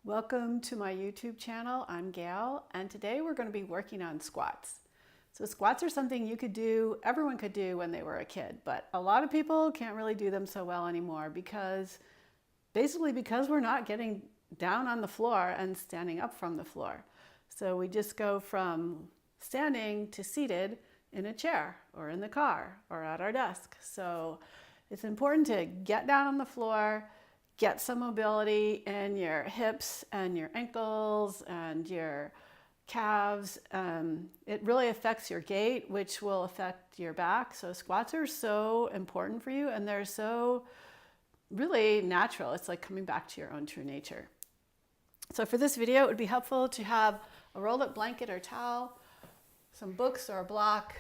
Welcome to my YouTube channel. I'm Gayle, and today we're going to be working on squats. So squats are something you could do, everyone could do when they were a kid, but a lot of people can't really do them so well anymore because we're not getting down on the floor and standing up from the floor. So we just go from standing to seated in a chair or in the car or at our desk. So it's important to get down on the floor, get some mobility in your hips and your ankles and your calves. It really affects your gait, which will affect your back. So squats are so important for you, and they're so really natural. It's like coming back to your own true nature. So for this video, it would be helpful to have a rolled up blanket or towel, some books or a block,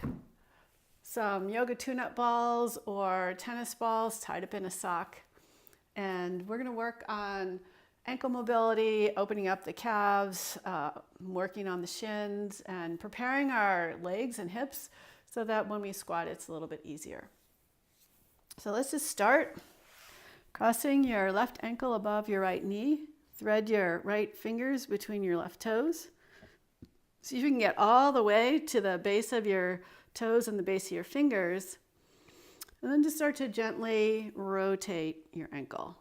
some Yoga TuneUp balls or tennis balls tied up in a sock. And we're going to work on ankle mobility, opening up the calves, working on the shins, and preparing our legs and hips so that when we squat, it's a little bit easier. So let's just start. Crossing your left ankle above your right knee. Thread your right fingers between your left toes. So you can get all the way to the base of your toes and the base of your fingers. And then just start to gently rotate your ankle.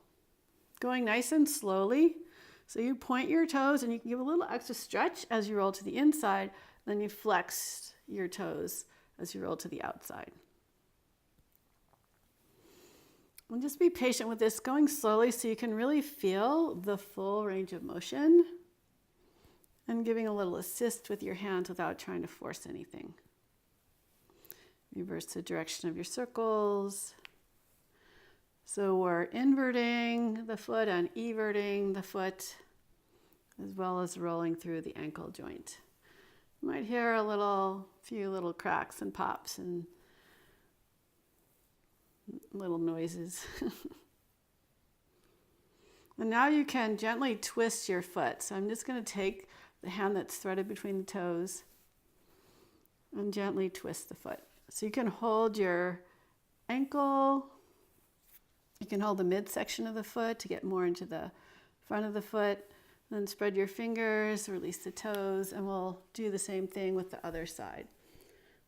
Going nice and slowly. So you point your toes and you can give a little extra stretch as you roll to the inside. Then you flex your toes as you roll to the outside. And just be patient with this, going slowly so you can really feel the full range of motion and giving a little assist with your hands without trying to force anything. Reverse the direction of your circles. So we're inverting the foot and everting the foot, as well as rolling through the ankle joint. You might hear few little cracks and pops and little noises. And now you can gently twist your foot. So I'm just going to take the hand that's threaded between the toes and gently twist the foot. So you can hold your ankle, you can hold the midsection of the foot to get more into the front of the foot, then spread your fingers, release the toes, and we'll do the same thing with the other side.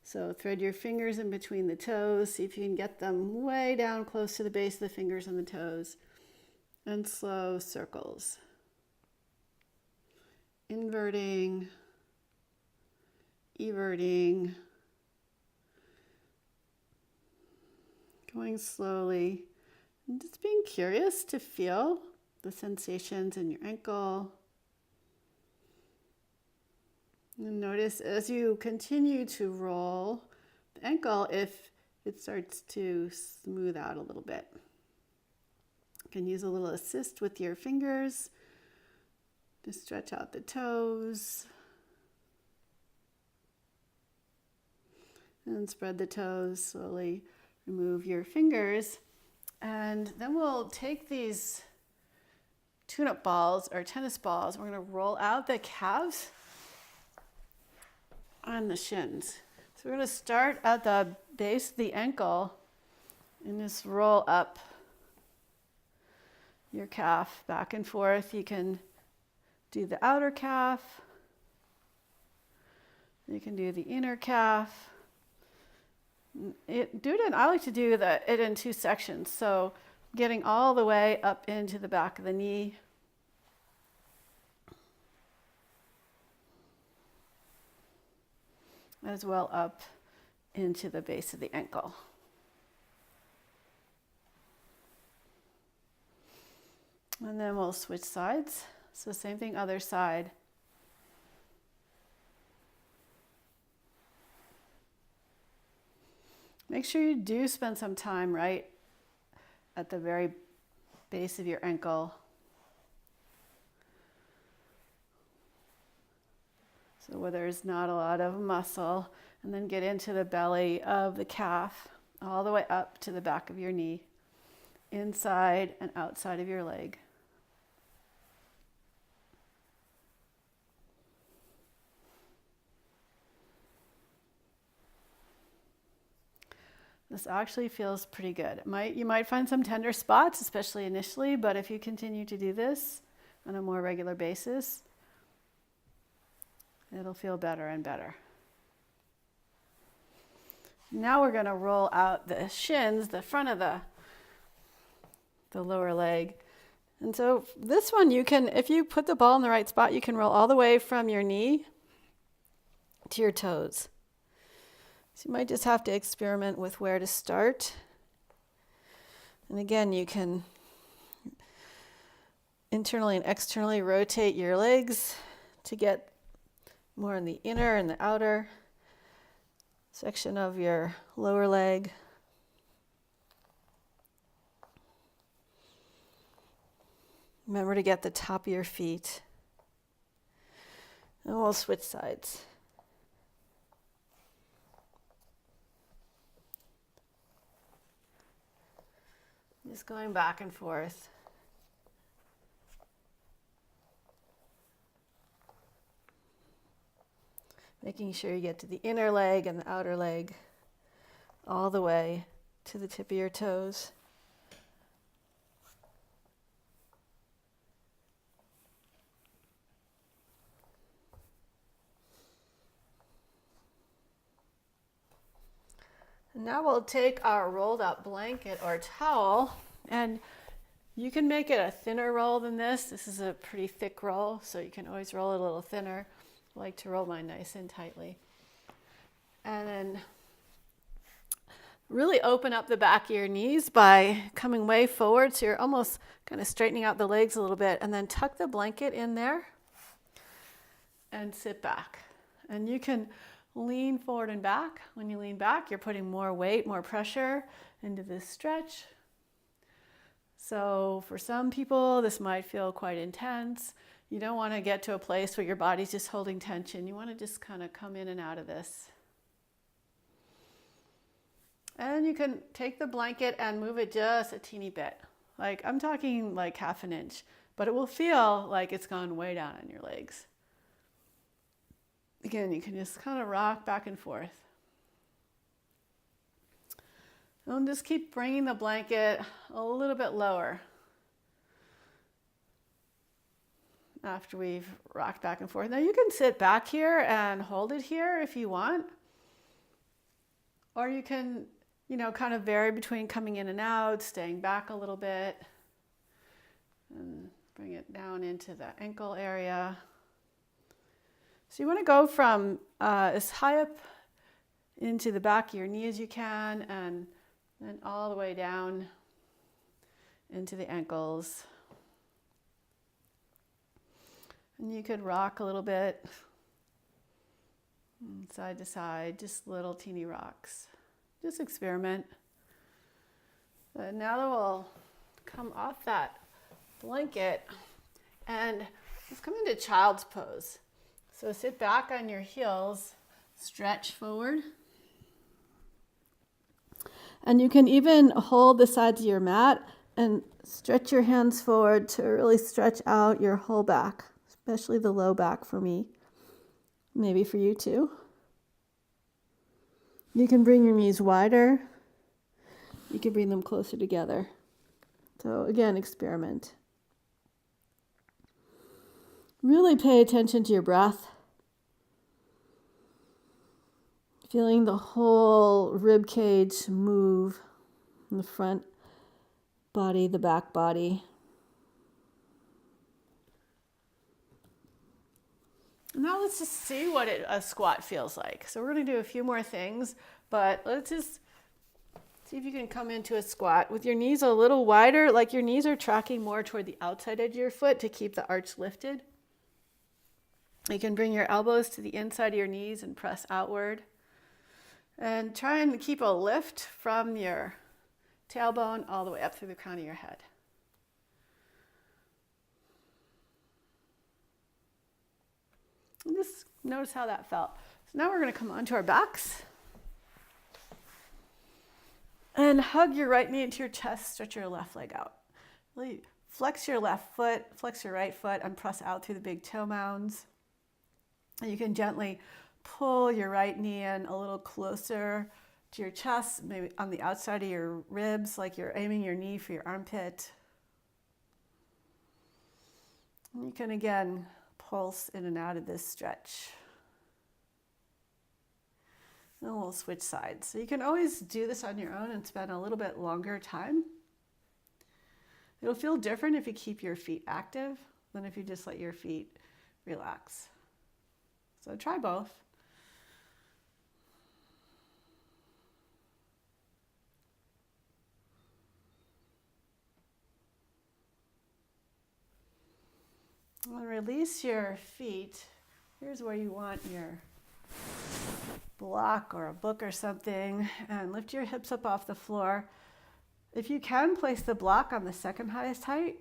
So thread your fingers in between the toes, see if you can get them way down close to the base of the fingers and the toes, and slow circles. Inverting, everting, going slowly, and just being curious to feel the sensations in your ankle. And notice as you continue to roll the ankle if it starts to smooth out a little bit. You can use a little assist with your fingers to stretch out the toes. And spread the toes slowly. Remove your fingers, and then we'll take these tune-up balls or tennis balls. We're going to roll out the calves on the shins. So we're going to start at the base of the ankle and just roll up your calf back and forth. You can do the outer calf. You can do the inner calf. I like to do it in two sections. So getting all the way up into the back of the knee. As well up into the base of the ankle. And then we'll switch sides. So same thing, other side. Make sure you do spend some time right at the very base of your ankle. So where there's not a lot of muscle, and then get into the belly of the calf, all the way up to the back of your knee, inside and outside of your leg. This actually feels pretty good. You might find some tender spots, especially initially, but if you continue to do this, on a more regular basis, it'll feel better and better. Now we're going to roll out the shins, the front of the lower leg. And so this one, you can, if you put the ball in the right spot, you can roll all the way from your knee to your toes. So you might just have to experiment with where to start. And again, you can internally and externally rotate your legs to get more in the inner and the outer section of your lower leg. Remember to get the top of your feet. And we'll switch sides. Just going back and forth. Making sure you get to the inner leg and the outer leg all the way to the tip of your toes. And now we'll take our rolled up blanket or towel, and you can make it a thinner roll than this. This is a pretty thick roll, so you can always roll it a little thinner. I like to roll mine nice and tightly. And then really open up the back of your knees by coming way forward, so you're almost kind of straightening out the legs a little bit, and then tuck the blanket in there and sit back. And you can lean forward and back. When you lean back, you're putting more weight, more pressure into this stretch. So for some people, this might feel quite intense. You don't want to get to a place where your body's just holding tension. You want to just kind of come in and out of this. And you can take the blanket and move it just a teeny bit. Like, I'm talking like half an inch, but it will feel like it's gone way down on your legs. Again, you can just kind of rock back and forth. And just keep bringing the blanket a little bit lower after we've rocked back and forth. Now you can sit back here and hold it here if you want. Or you can, kind of vary between coming in and out, staying back a little bit, and bring it down into the ankle area. So you want to go from as high up into the back of your knee as you can, and then all the way down into the ankles. And you could rock a little bit, side to side, just little teeny rocks. Just experiment. But now that we'll come off that blanket and let's come into child's pose. So sit back on your heels, stretch forward. And you can even hold the sides of your mat and stretch your hands forward to really stretch out your whole back, especially the low back for me, maybe for you too. You can bring your knees wider. You can bring them closer together. So again, experiment. Really pay attention to your breath. Feeling the whole rib cage move in the front body, the back body. Now let's just see what a squat feels like. So we're going to do a few more things, but let's just see if you can come into a squat with your knees a little wider, like your knees are tracking more toward the outside edge of your foot to keep the arch lifted. You can bring your elbows to the inside of your knees and press outward. And try and keep a lift from your tailbone all the way up through the crown of your head. And just notice how that felt. So now we're going to come onto our backs. And hug your right knee into your chest, stretch your left leg out. Really flex your left foot, flex your right foot, and press out through the big toe mounds. And you can gently pull your right knee in a little closer to your chest, maybe on the outside of your ribs, like you're aiming your knee for your armpit. And you can again pulse in and out of this stretch. And we'll switch sides. So you can always do this on your own and spend a little bit longer time. It'll feel different if you keep your feet active than if you just let your feet relax. So try both. And release your feet. Here's where you want your block or a book or something, and lift your hips up off the floor. If you can, place the block on the second highest height.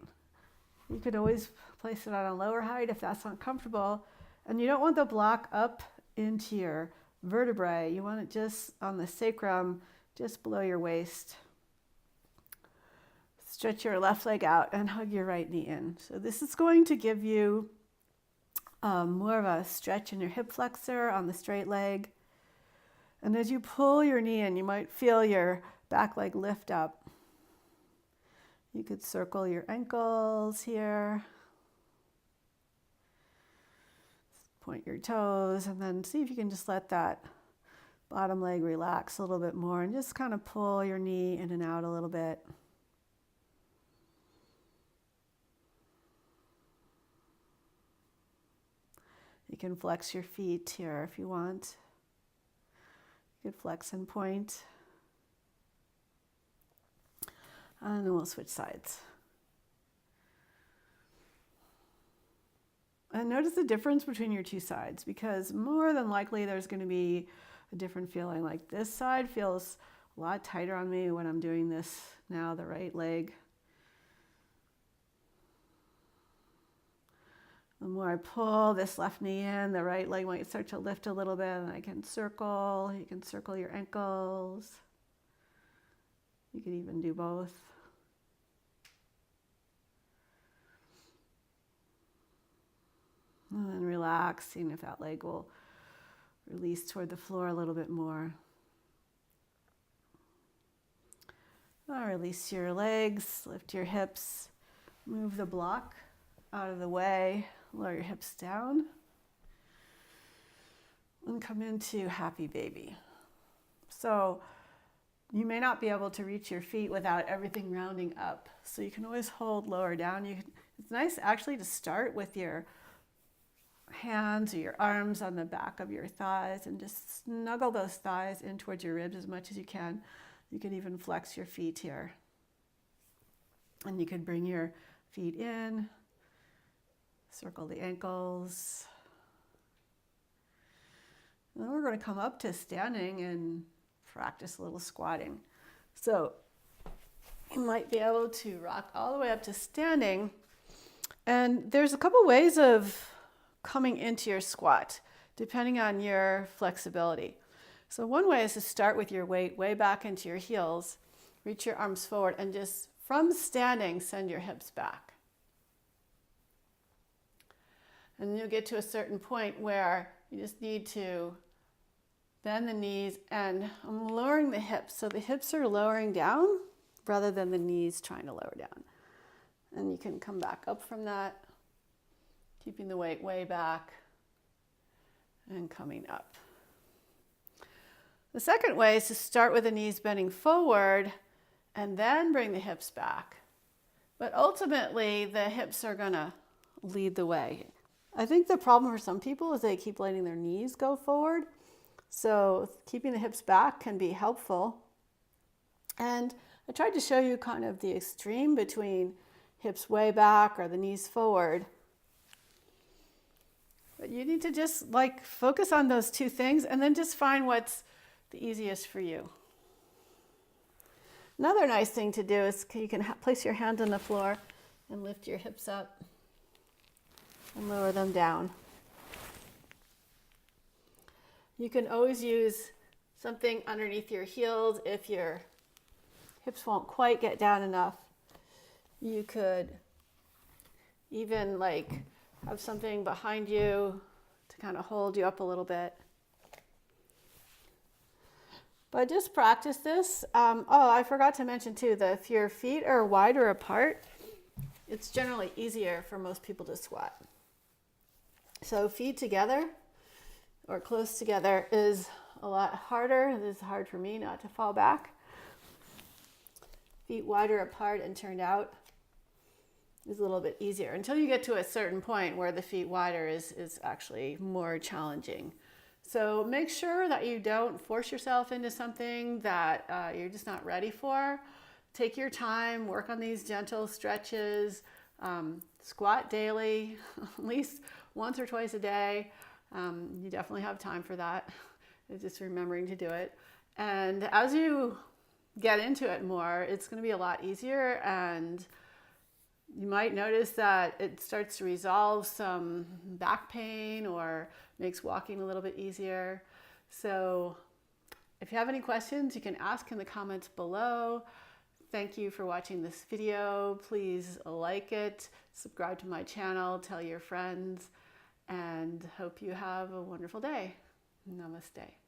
You could always place it on a lower height if that's not comfortable. And you don't want the block up into your vertebrae. You want it just on the sacrum, just below your waist. Stretch your left leg out and hug your right knee in. So this is going to give you more of a stretch in your hip flexor on the straight leg. And as you pull your knee in, you might feel your back leg lift up. You could circle your ankles here. Point your toes and then see if you can just let that bottom leg relax a little bit more and just kind of pull your knee in and out a little bit. You can flex your feet here if you want. You could flex and point. And then we'll switch sides. And notice the difference between your two sides, because more than likely there's going to be a different feeling. Like this side feels a lot tighter on me when I'm doing this now, the right leg. The more I pull this left knee in, the right leg might start to lift a little bit, and I can circle. You can circle your ankles. You could even do both. And then relax, seeing if that leg will release toward the floor a little bit more. Now release your legs, lift your hips, move the block out of the way, lower your hips down, and come into happy baby. So you may not be able to reach your feet without everything rounding up. So you can always hold lower down. It's nice actually to start with your hands or your arms on the back of your thighs and just snuggle those thighs in towards your ribs as much as you can. You can even flex your feet here. And you can bring your feet in, circle the ankles. And then we're going to come up to standing and practice a little squatting. So you might be able to rock all the way up to standing. And there's a couple ways of coming into your squat, depending on your flexibility. So one way is to start with your weight way back into your heels, reach your arms forward, and just from standing, send your hips back. And then you'll get to a certain point where you just need to bend the knees, and I'm lowering the hips. So the hips are lowering down rather than the knees trying to lower down. And you can come back up from that, keeping the weight way back and coming up. The second way is to start with the knees bending forward and then bring the hips back. But ultimately, the hips are going to lead the way. I think the problem for some people is they keep letting their knees go forward. So keeping the hips back can be helpful. And I tried to show you kind of the extreme between hips way back or the knees forward. But you need to just focus on those two things and then just find what's the easiest for you. Another nice thing to do is you can place your hand on the floor and lift your hips up and lower them down. You can always use something underneath your heels if your hips won't quite get down enough. You could even have something behind you to kind of hold you up a little bit. But just practice this. I forgot to mention too that if your feet are wider apart, it's generally easier for most people to squat. So feet together or close together is a lot harder. This is hard for me not to fall back. Feet wider apart and turned out is a little bit easier until you get to a certain point where the feet wider is actually more challenging. So make sure that you don't force yourself into something that you're just not ready for. Take your time, work on these gentle stretches, squat daily, at least once or twice a day. You definitely have time for that. It's just remembering to do it. And as you get into it more, it's going to be a lot easier, and you might notice that it starts to resolve some back pain or makes walking a little bit easier. So if you have any questions, you can ask in the comments below. Thank you for watching this video. Please like it, subscribe to my channel, tell your friends, and hope you have a wonderful day. Namaste.